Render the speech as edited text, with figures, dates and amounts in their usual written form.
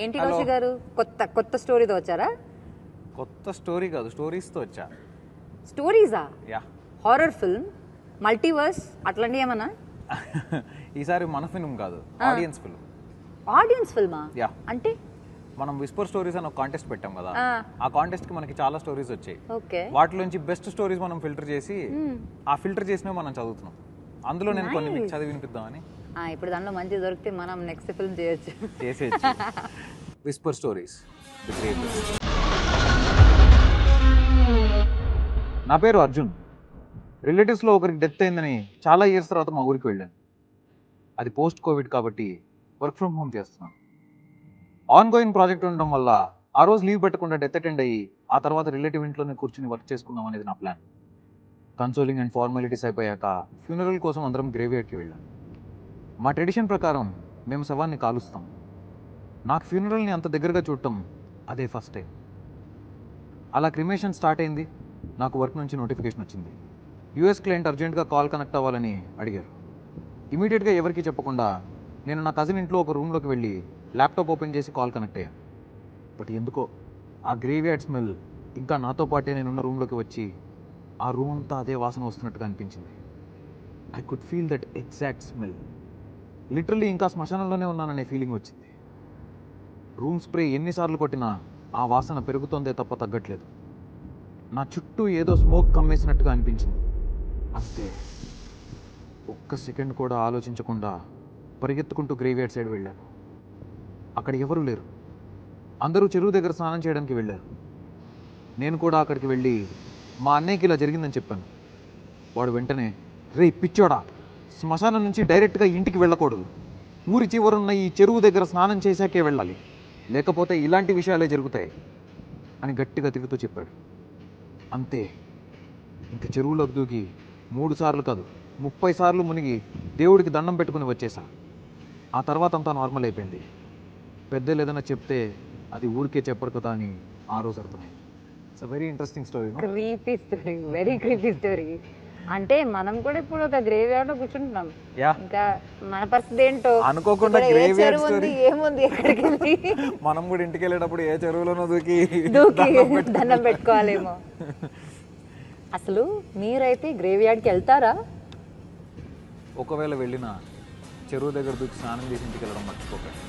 ఏంటి కౌశిక్ గారు కొత్త కొత్త స్టోరీతో వచ్చారా? కొత్త స్టోరీ కాదు, స్టోరీస్తో వచ్చా. స్టోరీసా? యా. హారర్ ఫిల్మ్, మల్టీవర్స్ అట్లాంటివి ఏమన్నా? ఈసారి మన ఫిల్మ్ కాదు, ఆడియన్స్ ఫిల్మ్. ఆడియన్స్ ఫిల్మా? యా. అంటే మనం విస్పర్ స్టోరీస్ అని ఒక కాంటెస్ట్ పెట్టాం కదా, ఆ కాంటెస్ట్ కి మనకి చాలా స్టోరీస్ వచ్చాయి. ఓకే. వాటిలోంచి బెస్ట్ స్టోరీస్ మనం ఫిల్టర్ చేసి ఆ ఫిల్టర్ చేసినవి మనం చదువుతున్నాం. అందులో నేను కొన్ని మీకు చదివి వినిపిద్దామని. ఇప్పుడు దాంట్లో మంచి దొరికితే మనం నెక్స్ట్ ఫిల్మ్ చేయొచ్చు. చేసేయచ్చు. Whisper stories. నా పేరు అర్జున్. రిలేటివ్స్లో ఒకరికి డెత్ అయిందని చాలా ఇయర్స్ తర్వాత మా ఊరికి వెళ్ళాను. అది పోస్ట్ కోవిడ్ కాబట్టి వర్క్ ఫ్రమ్ హోమ్ చేస్తున్నాను. ఆన్ గోయింగ్ ప్రాజెక్ట్ ఉండడం వల్ల ఆ రోజు లీవ్ పెట్టకుండా డెత్ అటెండ్ అయ్యి ఆ తర్వాత రిలేటివ్ ఇంట్లోనే కూర్చుని వర్క్ చేసుకుందాం అనేది నా ప్లాన్. కన్సోలింగ్ అండ్ ఫార్మాలిటీస్ అయిపోయాక ఫ్యూనరల్ కోసం అందరం గ్రేవ్యార్డ్కి వెళ్ళాం. మా ట్రెడిషన్ ప్రకారం మేము శవాన్ని కాలుస్తాం. నాకు ఫ్యూనరల్ని అంత దగ్గరగా చూడటం అదే ఫస్ట్ టైం. అలా క్రిమేషన్ స్టార్ట్ అయింది. నాకు వర్క్ నుంచి నోటిఫికేషన్ వచ్చింది. యూఎస్ క్లయింట్ అర్జెంట్గా కాల్ కనెక్ట్ అవ్వాలని అడిగారు. ఇమీడియట్గా ఎవరికీ చెప్పకుండా నేను నా కజిన్ ఇంట్లో ఒక రూమ్లోకి వెళ్ళి ల్యాప్టాప్ ఓపెన్ చేసి కాల్ కనెక్ట్ అయ్యాను. బట్ ఎందుకో ఆ గ్రేవ్యార్డ్ స్మెల్ ఇంకా నాతో పాటే నేనున్న రూమ్లోకి వచ్చి ఆ రూమ్ అంతా అదే వాసన వస్తున్నట్టుగా అనిపించింది. I could feel that exact smell. Literally ఇంకా శ్మశానంలోనే ఉన్నాననే ఫీలింగ్ వచ్చింది. రూమ్ స్ప్రే ఎన్నిసార్లు కొట్టినా ఆ వాసన పెరుగుతోందే తప్ప తగ్గట్లేదు. నా చుట్టూ ఏదో స్మోక్ కమ్మేసినట్టుగా అనిపించింది. అంతే, ఒక్క సెకండ్ కూడా ఆలోచించకుండా పరిగెత్తుకుంటూ గ్రేవ్యార్డ్ సైడ్ వెళ్ళాను. అక్కడ ఎవరూ లేరు. అందరూ చెరువు దగ్గర స్నానం చేయడానికి వెళ్ళారు. నేను కూడా అక్కడికి వెళ్ళి మా అన్నయ్యకి ఇలా జరిగిందని చెప్పాను. వాడు వెంటనే, రే పిచ్చోడా, శ్మశానం నుంచి డైరెక్ట్గా ఇంటికి వెళ్ళకూడదు, ఊరి చివరున్న ఈ చెరువు దగ్గర స్నానం చేశాకే వెళ్ళాలి, లేకపోతే ఇలాంటి విషయాలే జరుగుతాయి అని గట్టిగా తిరుగుతూ చెప్పాడు. అంతే, ఇంక చెరువులోకి దూకి 3 సార్లు కాదు 30 సార్లు మునిగి దేవుడికి దండం పెట్టుకుని వచ్చేసా. ఆ తర్వాత అంతా నార్మల్ అయిపోయింది. పెద్దలు ఏదైనా చెప్తే అది ఊరికే చెప్పరు కదా అని ఆ రోజు అర్థమైంది. It's a very interesting story. Creepy story, very creepy story. అంటే మనం కూడా ఇప్పుడు ఒక గ్రేవ్యార్డ్ లో కూర్చుంటున్నాం. ఇంకా మన పరిస్థితి ఏంటో అనుకోకుండా గ్రేవ్యార్డ్ స్టోరీ ఏముంది, ఎక్కడికి వెళ్ళి మనం కూడా ఇంటికి వెళ్ళేటప్పుడు ఏ చెరువులోనో దూకి దండం పెట్టుకోవాలేమో. అసలు మీరైతే గ్రేవ్యార్డ్కి వెళ్తారా? ఒకవేళ వెళ్ళినా చెరువు దగ్గర దూకి స్నానం చేసి ఇంటికి వెళ్ళడం మర్చిపోకండి.